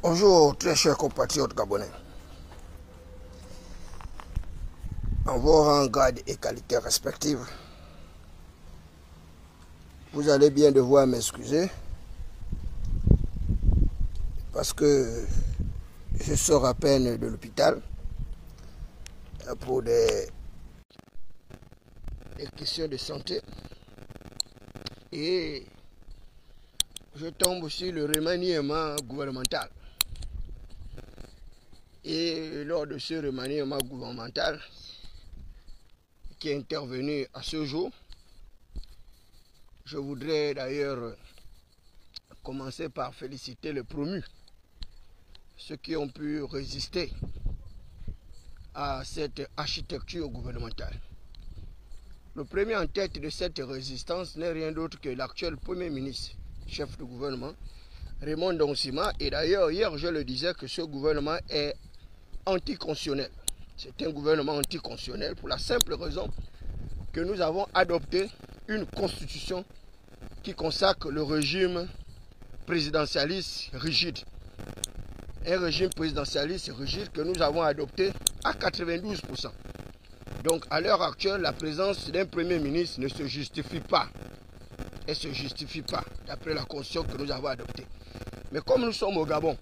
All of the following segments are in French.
Bonjour très chers compatriotes gabonais. En vos rangs, grades et qualités respectives, vous allez bien devoir m'excuser parce que je sors à peine de l'hôpital pour des questions de santé et je tombe sur le remaniement gouvernemental. Et lors de ce remaniement gouvernemental qui est intervenu à ce jour, je voudrais d'ailleurs commencer par féliciter les promus, ceux qui ont pu résister à cette architecture gouvernementale. Le premier en tête de cette résistance n'est rien d'autre que l'actuel Premier ministre, chef de gouvernement, Raymond Donsima. Et d'ailleurs, hier, je le disais que ce gouvernement est anticonstitutionnel. C'est un gouvernement anticonstitutionnel pour la simple raison que nous avons adopté une constitution qui consacre le régime présidentialiste rigide. Un régime présidentialiste rigide que nous avons adopté à 92%. Donc à l'heure actuelle, la présence d'un Premier ministre ne se justifie pas. Elle ne se justifie pas d'après la constitution que nous avons adoptée. Mais comme nous sommes au Gabon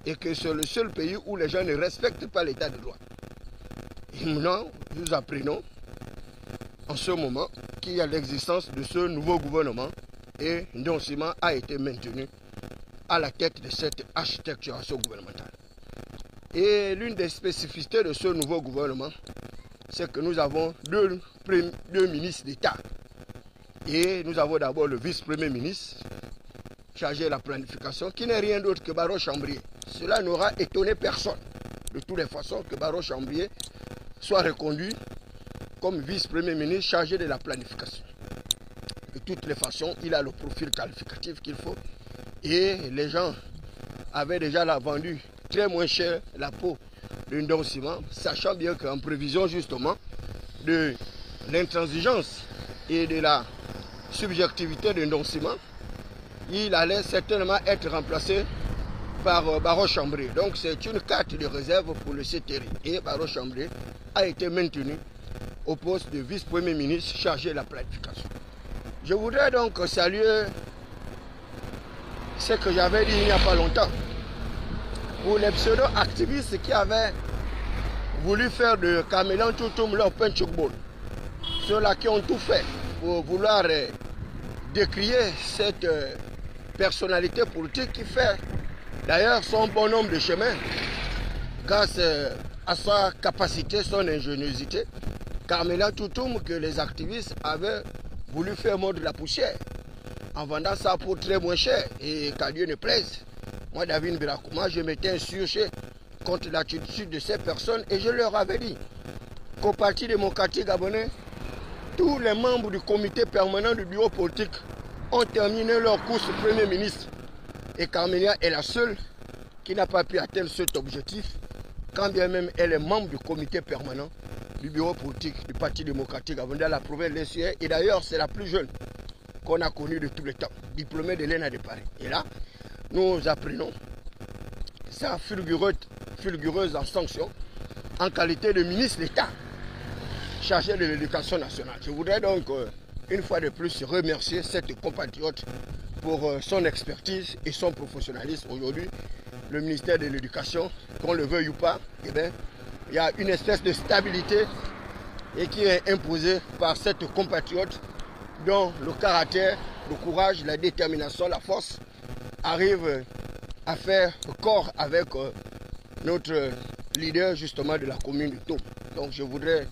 et que c'est le seul pays où les gens ne respectent pas l'état de droit, et maintenant nous apprenons en ce moment qu'il y a l'existence de ce nouveau gouvernement et Donsima a été maintenu à la tête de cette architecturation gouvernementale. Et l'une des spécificités de ce nouveau gouvernement, c'est que nous avons deux ministres d'État. Et nous avons d'abord le vice-premier ministre chargé de la planification, qui n'est rien d'autre que Baro Chambrier. Cela n'aura étonné personne, de toutes les façons, que Baro Chambrier soit reconduit comme vice-premier ministre chargé de la planification. De toutes les façons, il a le profil qualificatif qu'il faut. Et les gens avaient déjà vendu très moins cher la peau de Donsima, sachant bien qu'en prévision justement de l'intransigeance et de la subjectivité de Donsima, il allait certainement être remplacé par Baro Chambrier. Donc c'est une carte de réserve pour le CTRI. Et Baro Chambrier a été maintenu au poste de vice-premier ministre chargé de la planification. Je voudrais donc saluer ce que j'avais dit il n'y a pas longtemps pour les pseudo-activistes qui avaient voulu faire de Camélan Toutoum leur punchball. Ceux-là qui ont tout fait pour vouloir décrier cette personnalité politique qui fait d'ailleurs son bon nombre de chemin grâce à sa capacité, son ingéniosité. Camélan Toutoum que les activistes avaient voulu faire mordre de la poussière en vendant ça pour très moins cher. Et qu'à Dieu ne plaise, moi David Birakouma, je m'étais insurgé contre l'attitude de ces personnes et je leur avais dit qu'au Parti démocratique gabonais, tous les membres du comité permanent du bureau politique ont terminé leur course au Premier ministre. Et Carmélia est la seule qui n'a pas pu atteindre cet objectif, quand bien même elle est membre du comité permanent du bureau politique du Parti démocratique gabonais dans la province de l'Est. Et d'ailleurs, c'est la plus jeune qu'on a connue de tous les temps, diplômée de l'ENA de Paris. Et là, nous apprenons sa fulgureuse en sanction en qualité de ministre d'État chargé de l'éducation nationale. Je voudrais donc une fois de plus remercier cette compatriote pour son expertise et son professionnalisme. Aujourd'hui, le ministère de l'Éducation, qu'on le veuille ou pas, eh bien, il y a une espèce de stabilité et qui est imposée par cette compatriote dont le caractère, le courage, la détermination, la force arrivent à faire corps avec notre leader justement de la commune de Toum. Donc je voudrais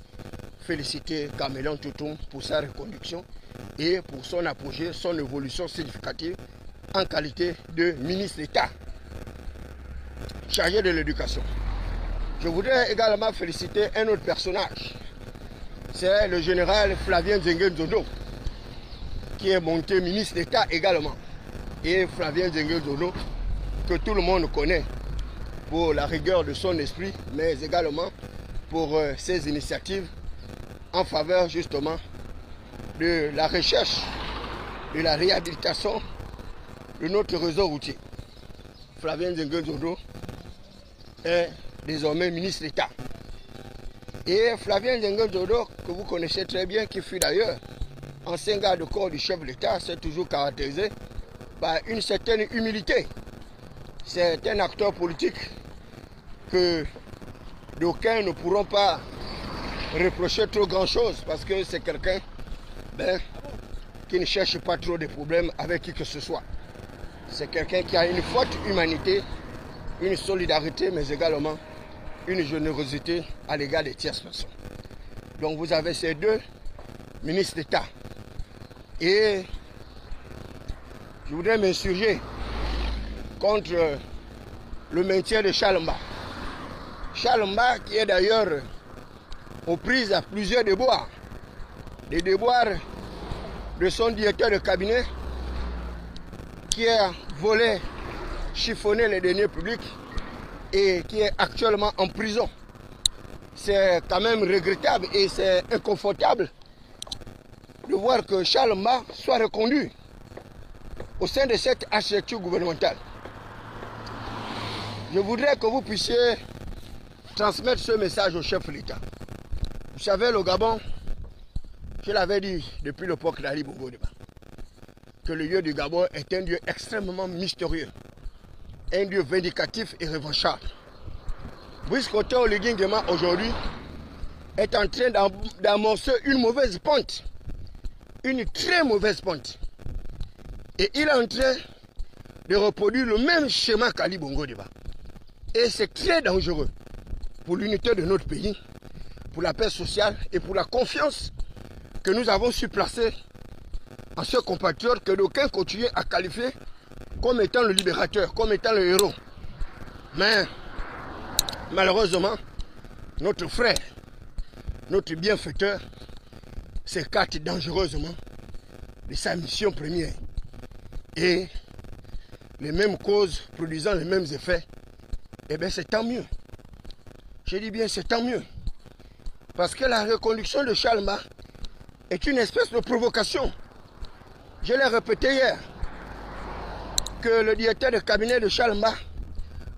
féliciter Camélan Toutoum pour sa reconduction et pour son apogée, son évolution significative en qualité de ministre d'État chargé de l'éducation. Je voudrais également féliciter un autre personnage. C'est le général Flavien Zengue Nzondo, qui est monté ministre d'État également. Et Flavien Zengue Nzondo, que tout le monde connaît pour la rigueur de son esprit, mais également pour ses initiatives en faveur justement de la recherche, de la réhabilitation de notre réseau routier. Flavien Zengue Nzondo est désormais ministre d'État. Et Flavien Nzengue Nzodo, que vous connaissez très bien, qui fut d'ailleurs ancien garde corps du chef de l'État, s'est toujours caractérisé par une certaine humilité. C'est un acteur politique que d'aucuns ne pourront pas reprocher trop grand-chose parce que c'est quelqu'un qui ne cherche pas trop de problèmes avec qui que ce soit. C'est quelqu'un qui a une forte humanité, une solidarité, mais également une générosité à l'égard des tierces personnes. Donc vous avez ces deux ministres d'État. Et je voudrais m'insurger contre le maintien de Chalomba. Chalomba qui est d'ailleurs aux prises à plusieurs déboires. Des déboires de son directeur de cabinet qui a volé, chiffonné les deniers publics et qui est actuellement en prison. C'est quand même regrettable et c'est inconfortable de voir que Chalomba soit reconduit au sein de cette architecture gouvernementale. Je voudrais que vous puissiez transmettre ce message au chef de l'État. Vous savez, le Gabon, je l'avais dit depuis l'époque d'Ali Bongo Ondimba, que le lieu du Gabon est un lieu extrêmement mystérieux, un lieu vindicatif et revanchard. Brice-Coteau Oligui Nguema aujourd'hui est en train d'amorcer une mauvaise pente, une très mauvaise pente. Et il est en train de reproduire le même schéma qu'Ali Bongo Ondimba. Et c'est très dangereux pour l'unité de notre pays, pour la paix sociale et pour la confiance que nous avons su placer en ce compatriote que d'aucuns continuent à qualifier comme étant le libérateur, comme étant le héros. Mais malheureusement, notre frère, notre bienfaiteur, s'écarte dangereusement de sa mission première. Et les mêmes causes produisant les mêmes effets, eh bien c'est tant mieux. Je dis bien c'est tant mieux. Parce que la reconduction de Chalomba est une espèce de provocation. Je l'ai répété hier, que le directeur de cabinet de Chalomba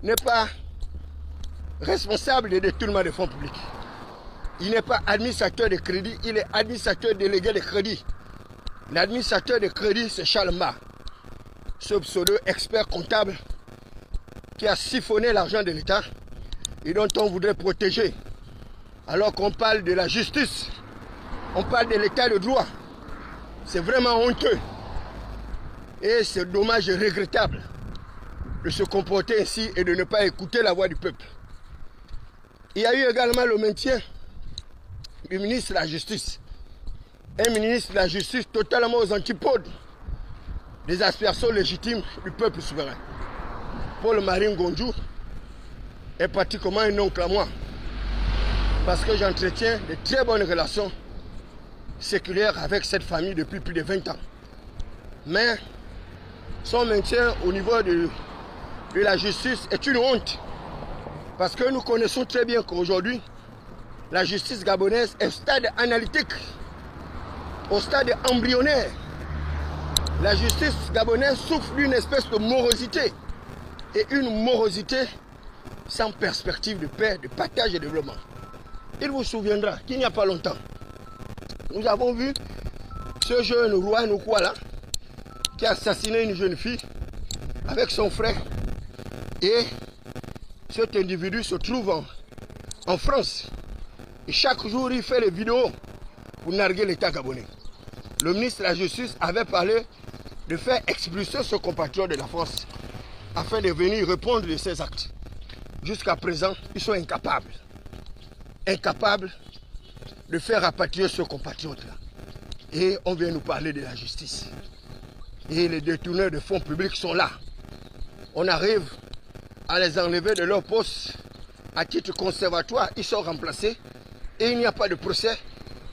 n'est pas responsable des détournements de fonds publics. Il n'est pas administrateur de crédit, il est administrateur délégué de crédit. L'administrateur de crédit, c'est Chalomba, ce pseudo-expert comptable qui a siphonné l'argent de l'État et dont on voudrait protéger. Alors qu'on parle de la justice, on parle de l'état de droit. C'est vraiment honteux. Et c'est dommage et regrettable de se comporter ainsi et de ne pas écouter la voix du peuple. Il y a eu également le maintien du ministre de la Justice. Un ministre de la Justice totalement aux antipodes des aspirations légitimes du peuple souverain. Paul-Marie Ngonjou est pratiquement un oncle à moi, parce que j'entretiens de très bonnes relations séculaires avec cette famille depuis plus de 20 ans. Mais son maintien au niveau de la justice est une honte, parce que nous connaissons très bien qu'aujourd'hui, la justice gabonaise est au stade analytique, au stade embryonnaire. La justice gabonaise souffre d'une espèce de morosité, et une morosité sans perspective de paix, de partage et de développement. Il vous souviendra qu'il n'y a pas longtemps, nous avons vu ce jeune roi Noukwala qui a assassiné une jeune fille avec son frère. Et cet individu se trouve en France. Et chaque jour, il fait des vidéos pour narguer l'État gabonais. Le ministre de la Justice avait parlé de faire expulser ce compatriote de la France afin de venir répondre de ses actes. Jusqu'à présent, ils sont incapables. Incapables de faire rapatrier ce compatriote-là. Et on vient nous parler de la justice. Et les détourneurs de fonds publics sont là. On arrive à les enlever de leur poste à titre conservatoire. Ils sont remplacés et il n'y a pas de procès,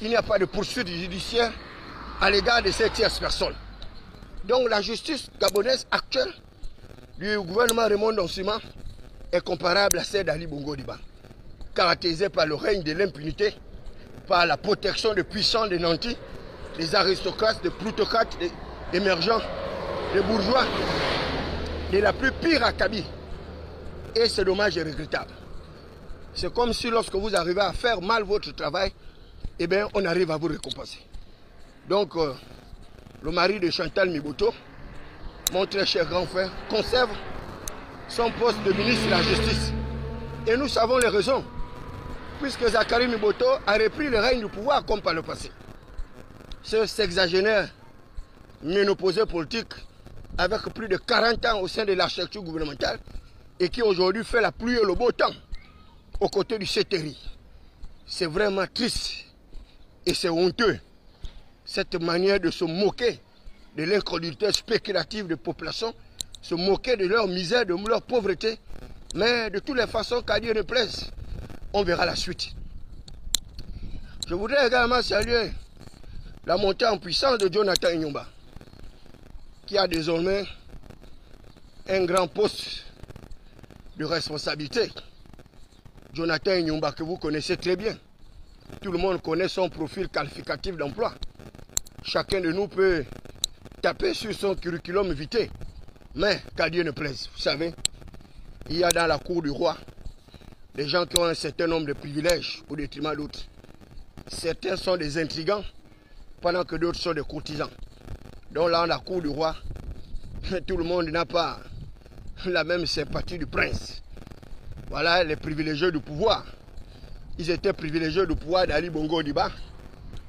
il n'y a pas de poursuite judiciaire à l'égard de ces tierces personnes. Donc la justice gabonaise actuelle du gouvernement Raymond Dossima est comparable à celle d'Ali Bongo Ondimba, caractérisée par le règne de l'impunité, par la protection des puissants, des nantis, des aristocrates, des plutocrates, des émergents, des bourgeois, de la plus pire acabit. Et c'est dommage et regrettable. C'est comme si lorsque vous arrivez à faire mal votre travail, eh bien, on arrive à vous récompenser. Donc, le mari de Chantal Miboto, mon très cher grand frère, conserve son poste de ministre de la Justice. Et nous savons les raisons. Puisque Zakari Miboto a repris le règne du pouvoir comme par le passé. Ce sexagénaire ménopausé politique avec plus de 40 ans au sein de l'architecture gouvernementale et qui aujourd'hui fait la pluie et le beau temps aux côtés du CTRI. C'est vraiment triste et c'est honteux. Cette manière de se moquer de l'incrédulité spéculative des populations, se moquer de leur misère, de leur pauvreté, mais de toutes les façons qu'à Dieu ne plaise, on verra la suite. Je voudrais également saluer la montée en puissance de Jonathan Inyomba, qui a désormais un grand poste de responsabilité. Jonathan Inyomba, que vous connaissez très bien. Tout le monde connaît son profil qualificatif d'emploi. Chacun de nous peut taper sur son curriculum vitae. Mais qu'à Dieu ne plaise, vous savez, il y a dans la cour du roi des gens qui ont un certain nombre de privilèges au détriment d'autres. Certains sont des intrigants, pendant que d'autres sont des courtisans. Donc là, dans la cour du roi, tout le monde n'a pas la même sympathie du prince. Voilà les privilégiés du pouvoir. Ils étaient privilégiés du pouvoir d'Ali Bongo Odiba,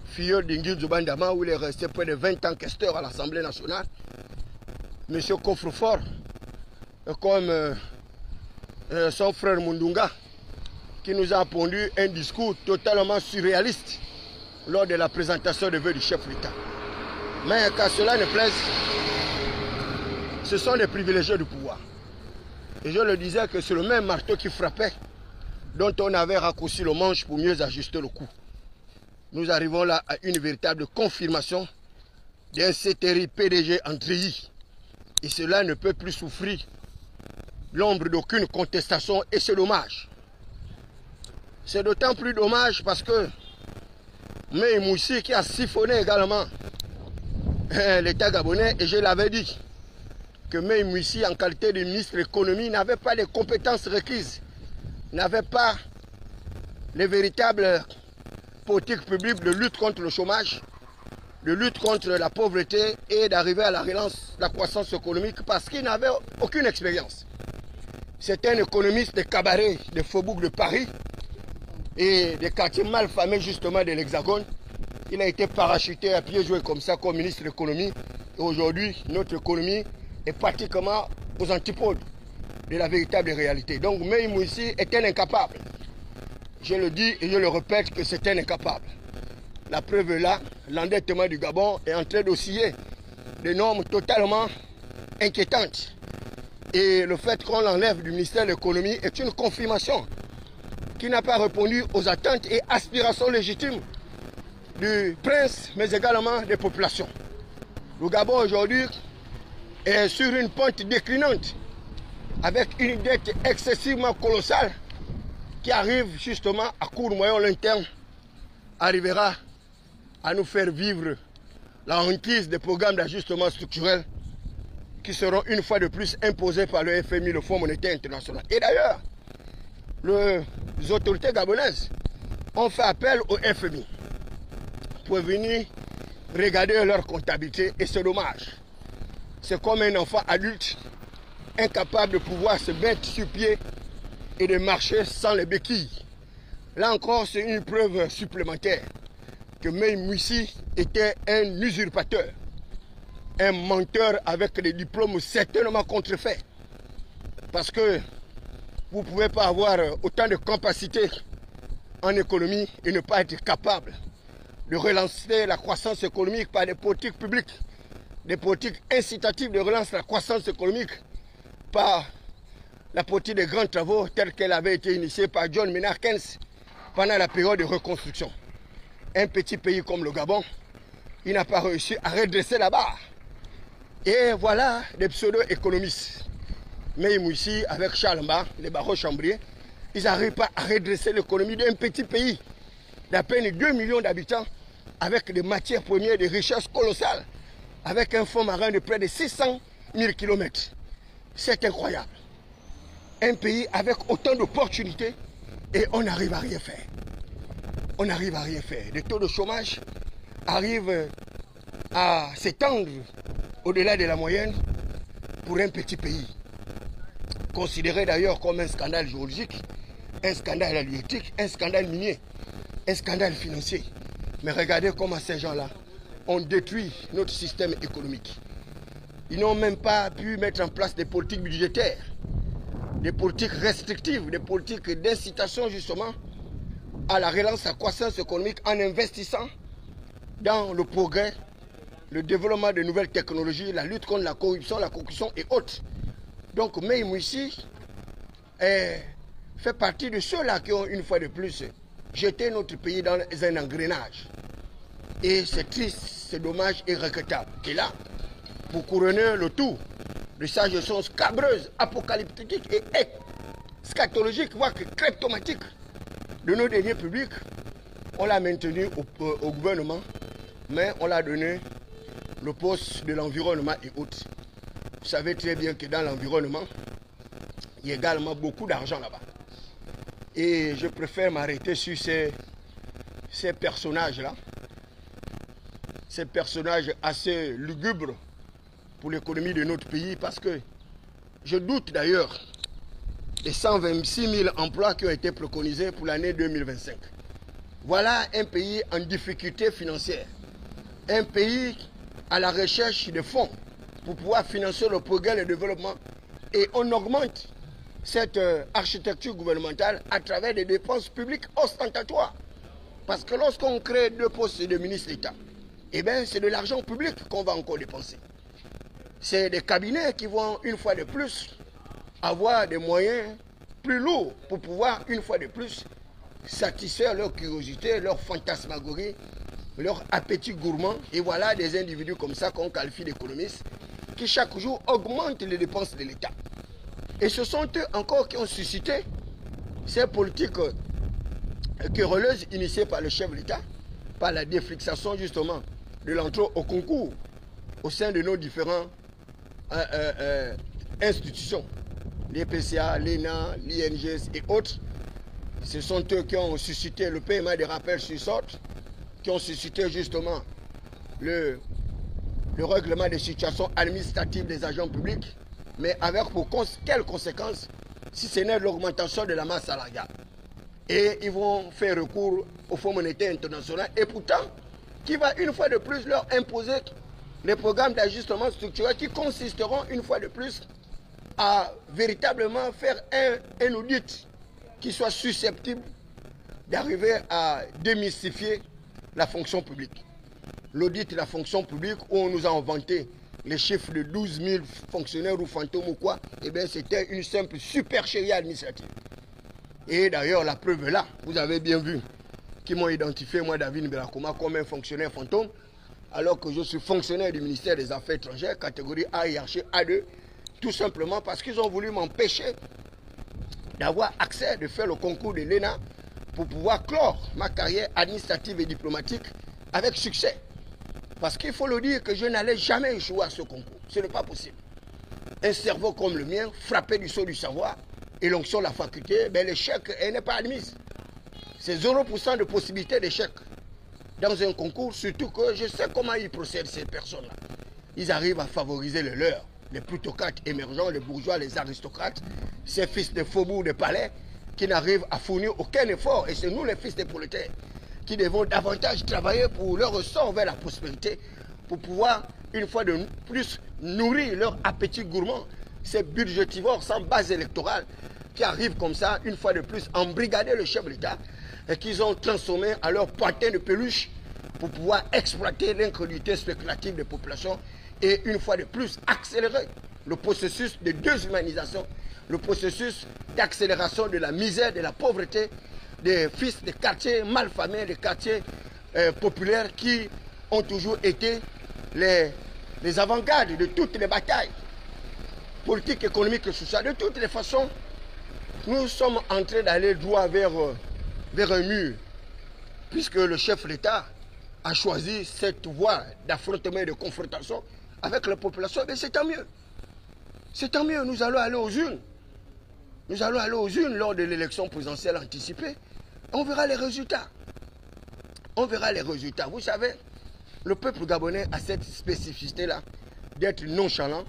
filleul d'Ingrid Zobandama, où il est resté près de 20 ans questeur à l'Assemblée nationale. Monsieur Coffrefort, comme son frère Mundunga, qui nous a pondu un discours totalement surréaliste lors de la présentation de vœux du chef d'État. Mais qu'à cela ne plaise, ce sont des privilégiés du pouvoir. Et je le disais que c'est le même marteau qui frappait, dont on avait raccourci le manche pour mieux ajuster le coup. Nous arrivons là à une véritable confirmation d'un CTRI PDG en treillis. Et cela ne peut plus souffrir l'ombre d'aucune contestation et c'est dommage. C'est d'autant plus dommage parce que Mei Moussi qui a siphonné également l'État gabonais, et je l'avais dit que Mei Moussi en qualité de ministre de l'économie n'avait pas les compétences requises, n'avait pas les véritables politiques publiques de lutte contre le chômage, de lutte contre la pauvreté et d'arriver à la relance de la croissance économique parce qu'il n'avait aucune expérience. C'est un économiste des cabarets des faubourgs de Paris et des quartiers malfamés justement de l'Hexagone. Il a été parachuté à pieds joints comme ça comme ministre de l'économie. Et aujourd'hui, notre économie est pratiquement aux antipodes de la véritable réalité. Donc Mei Moussi est un incapable. Je le dis et je le répète que c'est un incapable. La preuve est là, l'endettement du Gabon est en train d'osciller des normes totalement inquiétantes. Et le fait qu'on l'enlève du ministère de l'économie est une confirmation qui n'a pas répondu aux attentes et aspirations légitimes du prince, mais également des populations. Le Gabon aujourd'hui est sur une pente déclinante avec une dette excessivement colossale qui arrive justement à court, moyen, long terme, arrivera à nous faire vivre la hantise des programmes d'ajustement structurel qui seront une fois de plus imposés par le FMI, le Fonds monétaire international. Et d'ailleurs, les autorités gabonaises ont fait appel au FMI pour venir regarder leur comptabilité et c'est dommage. C'est comme un enfant adulte incapable de pouvoir se mettre sur pied et de marcher sans les béquilles. Là encore, c'est une preuve supplémentaire que Mei Moussi était un usurpateur, un menteur avec des diplômes certainement contrefaits. Parce que vous ne pouvez pas avoir autant de capacité en économie et ne pas être capable de relancer la croissance économique par des politiques publiques, des politiques incitatives de relance de la croissance économique par la politique des grands travaux telle qu'elle avait été initiée par John Maynard Keynes pendant la période de reconstruction. Un petit pays comme le Gabon, il n'a pas réussi à redresser la barre. Et voilà des pseudo-économistes. Mei Moussi avec Charles Mba, les barreaux chambriers, ils n'arrivent pas à redresser l'économie d'un petit pays d'à peine 2 millions d'habitants avec des matières premières, des richesses colossales, avec un fond marin de près de 600 000 km. C'est incroyable. Un pays avec autant d'opportunités Et on n'arrive à rien faire. On n'arrive à rien faire. Le taux de chômage arrive à s'étendre au-delà de la moyenne pour un petit pays. Considéré d'ailleurs comme un scandale géologique, un scandale halieutique, un scandale minier, un scandale financier. Mais regardez comment ces gens-là ont détruit notre système économique. Ils n'ont même pas pu mettre en place des politiques budgétaires, des politiques restrictives, des politiques d'incitation justement à la relance, à la croissance économique en investissant dans le progrès, le développement de nouvelles technologies, la lutte contre la corruption et autres. Donc même ici fait partie de ceux-là qui ont une fois de plus jeté notre pays dans un engrenage. Et c'est triste, c'est dommage et regrettable. Et là, pour couronner le tout de sa gestion scabreuse, apocalyptique et scatologique, voire kleptomatique de nos deniers publics, on l'a maintenu au gouvernement, mais on l'a donné le poste de l'environnement et autres. Vous savez très bien que dans l'environnement, il y a également beaucoup d'argent là-bas. Et je préfère m'arrêter sur ces personnages-là, ces personnages assez lugubres pour l'économie de notre pays, parce que je doute d'ailleurs des 126 000 emplois qui ont été préconisés pour l'année 2025. Voilà un pays en difficulté financière, un pays à la recherche de fonds pour pouvoir financer le progrès et le développement. Et on augmente cette architecture gouvernementale à travers des dépenses publiques ostentatoires. Parce que lorsqu'on crée 2 postes de ministre d'État, eh bien c'est de l'argent public qu'on va encore dépenser. C'est des cabinets qui vont une fois de plus avoir des moyens plus lourds pour pouvoir une fois de plus satisfaire leur curiosité, leur fantasmagorie, leur appétit gourmand. Et voilà des individus comme ça qu'on qualifie d'économistes qui chaque jour augmentent les dépenses de l'État. Et ce sont eux encore qui ont suscité ces politiques querelleuses initiées par le chef de l'État, par la défixation justement de l'entrée au concours au sein de nos différents institutions, les PCA, l'ENA, l'INGS et autres. Ce sont eux qui ont suscité le paiement des rappels sur sorte, qui ont suscité justement le règlement des situations administratives des agents publics, mais avec pour quelles conséquences, si ce n'est l'augmentation de la masse salariale. Et ils vont faire recours au Fonds monétaire international, et pourtant, qui va une fois de plus leur imposer les programmes d'ajustement structurel qui consisteront une fois de plus à véritablement faire un audit qui soit susceptible d'arriver à démystifier la fonction publique. L'audit de la fonction publique, où on nous a inventé les chiffres de 12 000 fonctionnaires ou fantômes ou quoi, eh bien c'était une simple supercherie administrative. Et d'ailleurs, la preuve est là, vous avez bien vu, qui m'ont identifié, moi, David Mbelakoma, comme un fonctionnaire fantôme, alors que je suis fonctionnaire du ministère des Affaires étrangères, catégorie A, hiérarchie A2, tout simplement parce qu'ils ont voulu m'empêcher d'avoir accès, de faire le concours de l'ENA pour pouvoir clore ma carrière administrative et diplomatique avec succès. Parce qu'il faut le dire que je n'allais jamais échouer à ce concours. Ce n'est pas possible. Un cerveau comme le mien, frappé du sceau du savoir et l'onction de la faculté, ben l'échec n'est pas admis. C'est 0% de possibilité d'échec dans un concours, surtout que je sais comment ils procèdent, ces personnes-là. Ils arrivent à favoriser les leurs, les plutocrates émergents, les bourgeois, les aristocrates, ces fils de faubourg, de palais, qui n'arrivent à fournir aucun effort. Et c'est nous, les fils des prolétaires, qui devons davantage travailler pour leur ressort vers la prospérité, pour pouvoir, une fois de plus, nourrir leur appétit gourmand, ces budgétivores sans base électorale, qui arrivent comme ça, une fois de plus, embrigader le chef de l'État, et qu'ils ont transformé à leur pantin de peluche pour pouvoir exploiter l'incrédulité spéculative des populations et une fois de plus accélérer le processus de déshumanisation, le processus d'accélération de la misère, de la pauvreté des fils des quartiers malfamés, des quartiers populaires qui ont toujours été les avant-gardes de toutes les batailles politiques, économiques et sociales. De toutes les façons, nous sommes en train d'aller droit vers un mur, puisque le chef de l'État a choisi cette voie d'affrontement et de confrontation avec la population. Mais c'est tant mieux. C'est tant mieux, nous allons aller aux urnes. Nous allons aller aux urnes lors de l'élection présidentielle anticipée. On verra les résultats. On verra les résultats. Vous savez, le peuple gabonais a cette spécificité-là d'être nonchalant,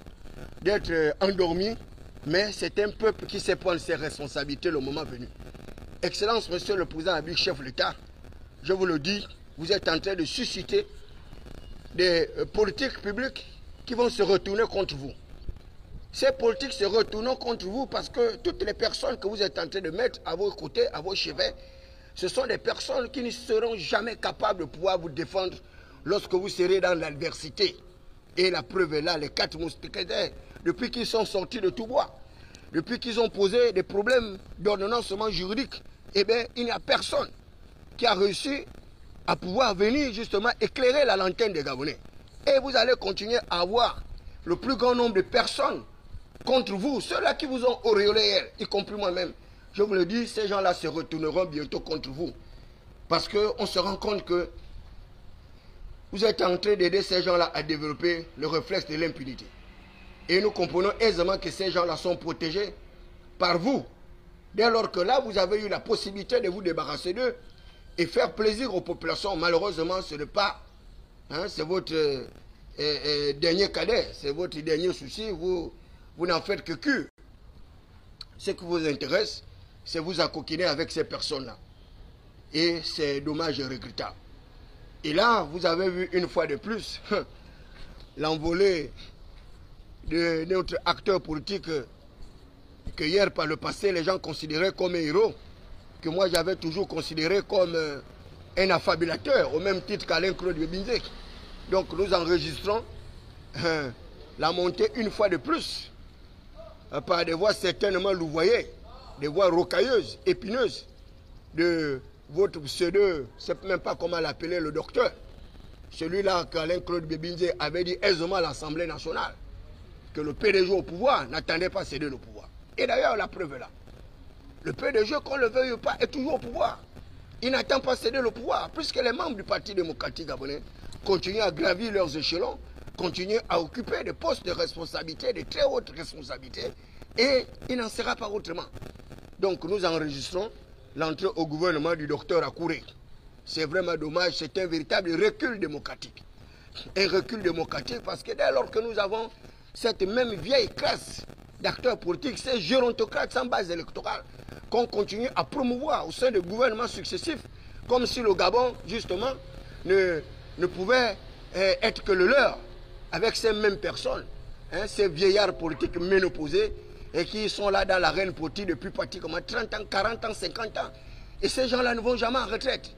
d'être endormi, mais c'est un peuple qui sait prendre ses responsabilités le moment venu. Excellence, Monsieur le Président Abik, chef de l'État, je vous le dis, vous êtes en train de susciter des politiques publiques qui vont se retourner contre vous. Ces politiques se retournent contre vous parce que toutes les personnes que vous êtes en train de mettre à vos côtés, à vos chevets, ce sont des personnes qui ne seront jamais capables de pouvoir vous défendre lorsque vous serez dans l'adversité. Et la preuve est là, les 4 mousquetaires, depuis qu'ils sont sortis de tout bois, depuis qu'ils ont posé des problèmes d'ordonnancement juridique, eh bien, il n'y a personne qui a réussi à pouvoir venir justement éclairer la lanterne des Gabonais. Et vous allez continuer à avoir le plus grand nombre de personnes contre vous, ceux-là qui vous ont auréolé, y compris moi-même. Je vous le dis, ces gens-là se retourneront bientôt contre vous. Parce qu'on se rend compte que vous êtes en train d'aider ces gens-là à développer le réflexe de l'impunité. Et nous comprenons aisément que ces gens-là sont protégés par vous. Dès lors que là, vous avez eu la possibilité de vous débarrasser d'eux et faire plaisir aux populations. Malheureusement, ce n'est pas, hein, c'est votre dernier cadet, c'est votre dernier souci. Vous n'en faites que cul. Ce qui vous intéresse, c'est vous accoquiner avec ces personnes-là. Et c'est dommage et regrettable. Et là, vous avez vu une fois de plus l'envolée de notre acteur politique que hier, par le passé, les gens considéraient comme un héros, que moi j'avais toujours considéré comme un affabulateur, au même titre qu'Alain-Claude Bebinze. Donc nous enregistrons la montée une fois de plus par des voix certainement louvoyées, des voix rocailleuses, épineuses de votre pseudo, je ne sais même pas comment l'appeler, le docteur. Celui-là qu'Alain-Claude Bebinze avait dit aisément à l'Assemblée nationale que le PDG au pouvoir n'attendait pas céder le pouvoir. Et d'ailleurs, la preuve est là. Le PDG, qu'on le veuille ou pas, est toujours au pouvoir. Il n'attend pas céder le pouvoir, puisque les membres du Parti démocratique gabonais continuent à gravir leurs échelons, continuent à occuper des postes de responsabilité, de très hautes responsabilités, et il n'en sera pas autrement. Donc nous enregistrons l'entrée au gouvernement du docteur Akouré. C'est vraiment dommage, c'est un véritable recul démocratique. Un recul démocratique parce que dès lors que nous avons cette même vieille classe d'acteurs politiques, ces gérontocrates sans base électorale, qu'on continue à promouvoir au sein de gouvernements successifs, comme si le Gabon, justement, ne pouvait être que le leur, avec ces mêmes personnes, hein, ces vieillards politiques ménopausés, et qui sont là dans l'arène politique depuis pratiquement 30 ans, 40 ans, 50 ans. Et ces gens-là ne vont jamais en retraite.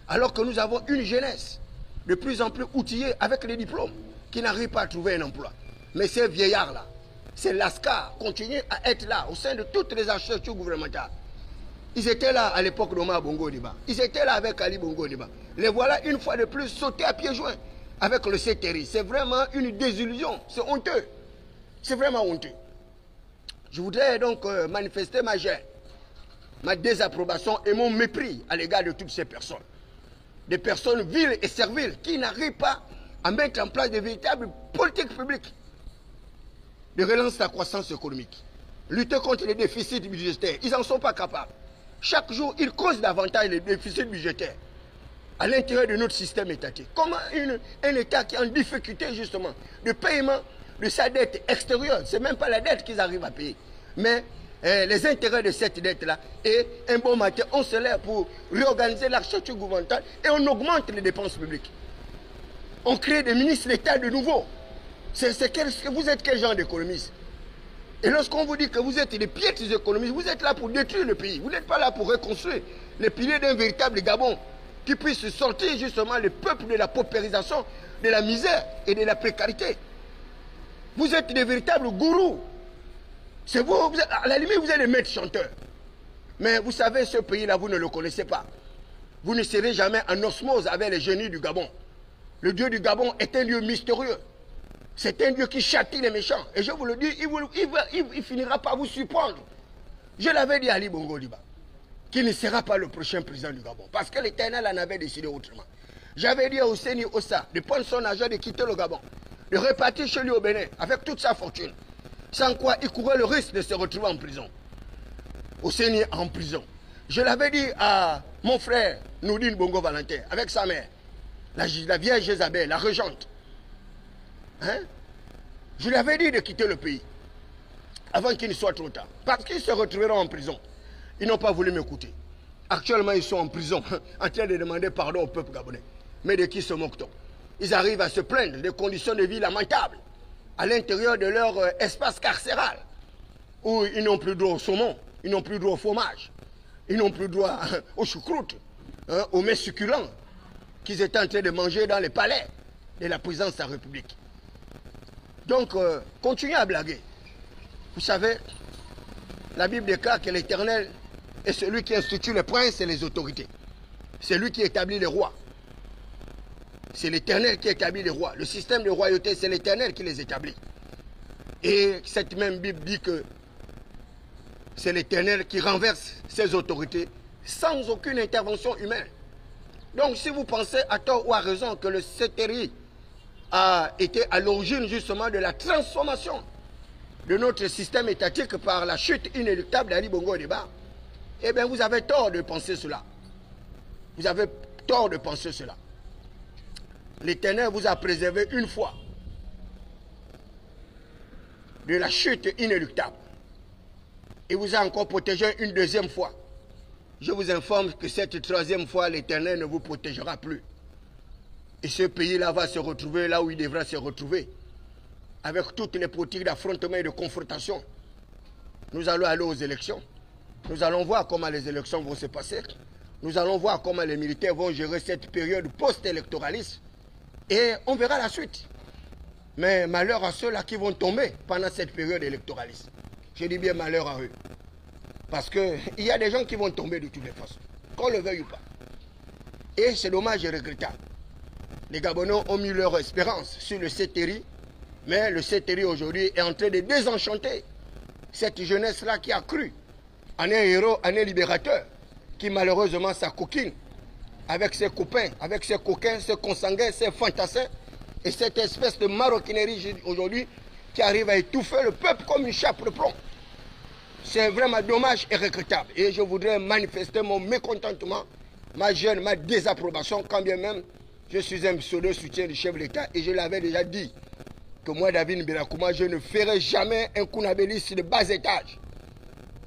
Alors que nous avons une jeunesse de plus en plus outillée avec les diplômes, qui n'arrive pas à trouver un emploi. Mais ces vieillards-là, ces lascars, continuent à être là, au sein de toutes les architectures gouvernementales. Ils étaient là à l'époque d'Omar Bongo Ondimba. Ils étaient là avec Ali Bongo Ondimba. Les voilà une fois de plus sautés à pieds joints avec le CTRI. C'est vraiment une désillusion. C'est honteux. C'est vraiment honteux. Je voudrais donc manifester ma gêne, ma désapprobation et mon mépris à l'égard de toutes ces personnes. Des personnes viles et serviles qui n'arrivent pas à mettre en place de véritables politiques publiques de relance de la croissance économique. Lutter contre les déficits budgétaires, ils n'en sont pas capables. Chaque jour, ils causent davantage les déficits budgétaires à l'intérieur de notre système étatique. Comment un État qui est en difficulté justement de paiement de sa dette extérieure, ce n'est même pas la dette qu'ils arrivent à payer, mais les intérêts de cette dette-là, et un bon matin, on se lève pour réorganiser l'architecture gouvernementale et on augmente les dépenses publiques. On crée des ministres d'État de nouveau. Vous êtes quel genre d'économiste? Et lorsqu'on vous dit que vous êtes des piètres économistes, vous êtes là pour détruire le pays. Vous n'êtes pas là pour reconstruire les piliers d'un véritable Gabon qui puisse sortir justement le peuple de la paupérisation, de la misère et de la précarité. Vous êtes des véritables gourous. C'est vous, à la limite, vous êtes des maîtres chanteurs. Mais vous savez, ce pays-là, vous ne le connaissez pas. Vous ne serez jamais en osmose avec les génies du Gabon. Le Dieu du Gabon est un Dieu mystérieux. C'est un Dieu qui châtie les méchants. Et je vous le dis, il finira par vous surprendre. Je l'avais dit à Ali Bongo Ondimba, qu'il ne sera pas le prochain président du Gabon. Parce que l'Éternel en avait décidé autrement. J'avais dit à Ousseini Ossa de prendre son argent, de quitter le Gabon, de repartir chez lui au Bénin avec toute sa fortune. Sans quoi il courait le risque de se retrouver en prison. Osseni en prison. Je l'avais dit à mon frère Noudine Bongo Valentin, avec sa mère, la vieille Jézabel, la régente. Hein? Je lui avais dit de quitter le pays avant qu'il ne soit trop tard. Parce qu'ils se retrouveront en prison. Ils n'ont pas voulu m'écouter. Actuellement, ils sont en prison, en train de demander pardon au peuple gabonais. Mais de qui se moque-t-on? Ils arrivent à se plaindre des conditions de vie lamentables à l'intérieur de leur espace carcéral, où ils n'ont plus droit au saumon, ils n'ont plus droit au fromage, ils n'ont plus droit aux choucroutes, hein, aux mets succulents qu'ils étaient en train de manger dans les palais de la présidence de la République. Donc, continuez à blaguer. Vous savez, la Bible déclare que l'Éternel est celui qui institue les princes et les autorités. C'est lui qui établit les rois. C'est l'Éternel qui établit les rois. Le système de royauté, c'est l'Éternel qui les établit. Et cette même Bible dit que c'est l'Éternel qui renverse ses autorités sans aucune intervention humaine. Donc si vous pensez à tort ou à raison que le CTRI a été à l'origine justement de la transformation de notre système étatique par la chute inéluctable d'Ali Bongo Ondimba, eh bien vous avez tort de penser cela. Vous avez tort de penser cela. L'Éternel vous a préservé une fois de la chute inéluctable. Et vous a encore protégé une deuxième fois. Je vous informe que cette troisième fois, l'Éternel ne vous protégera plus. Et ce pays-là va se retrouver là où il devra se retrouver. Avec toutes les politiques d'affrontement et de confrontation. Nous allons aller aux élections. Nous allons voir comment les élections vont se passer. Nous allons voir comment les militaires vont gérer cette période post-électoraliste. Et on verra la suite. Mais malheur à ceux-là qui vont tomber pendant cette période électoraliste. Je dis bien malheur à eux. Parce qu'il y a des gens qui vont tomber de toutes les façons. Qu'on le veuille ou pas. Et c'est dommage et regrettable. Les Gabonais ont mis leur espérance sur le CTRI. Mais le CTRI aujourd'hui est en train de désenchanter cette jeunesse-là qui a cru en un héros, en un libérateur, qui malheureusement s'acoquine avec ses copains, avec ses coquins, ses consanguins, ses fantassins, et cette espèce de maroquinerie aujourd'hui qui arrive à étouffer le peuple comme une chape de plomb. C'est vraiment dommage et regrettable. Et je voudrais manifester mon mécontentement, ma gêne, ma désapprobation, quand bien même je suis un pseudo soutien du chef de l'État, et je l'avais déjà dit, que moi, David Mbelakouma, je ne ferai jamais un kounabéliste de bas étage.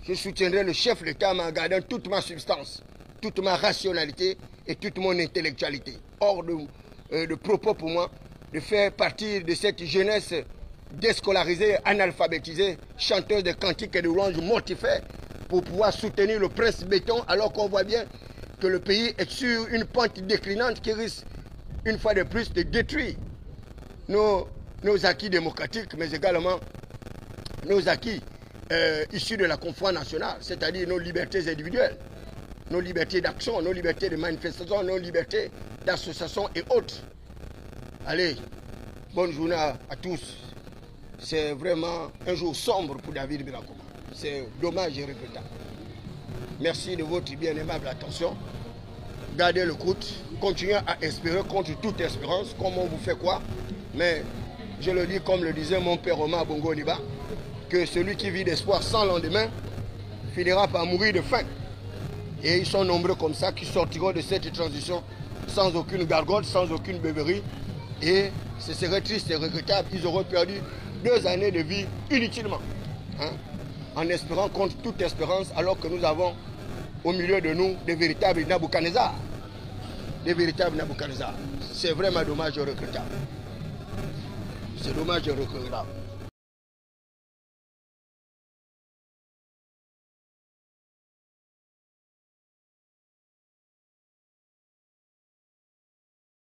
Je soutiendrai le chef de l'État en gardant toute ma substance, toute ma rationalité et toute mon intellectualité. Hors de propos pour moi de faire partie de cette jeunesse déscolarisée, analphabétisée, chanteuse de cantiques et de louanges mortifères pour pouvoir soutenir le prince béton alors qu'on voit bien que le pays est sur une pente déclinante qui risque une fois de plus de détruire nos acquis démocratiques, mais également nos acquis issus de la conférence nationale, c'est-à-dire nos libertés individuelles, nos libertés d'action, nos libertés de manifestation, nos libertés d'association et autres. Allez, bonne journée à tous. C'est vraiment un jour sombre pour David Mbelakouma. C'est dommage et regrettable. Merci de votre bien aimable attention. Gardez le coup, continuez à espérer contre toute espérance, comme on vous fait quoi. Mais je le dis comme le disait mon père Omar Bongo Ondimba, que celui qui vit d'espoir sans lendemain finira par mourir de faim. Et ils sont nombreux comme ça qui sortiront de cette transition sans aucune gargote, sans aucune beuverie. Et ce serait triste et regrettable. Ils auraient perdu 2 années de vie inutilement. Hein, en espérant contre toute espérance, alors que nous avons au milieu de nous des véritables Nabucodonosor. Des véritables Nabucodonosor. C'est vraiment dommage et regrettable. C'est dommage et regrettable.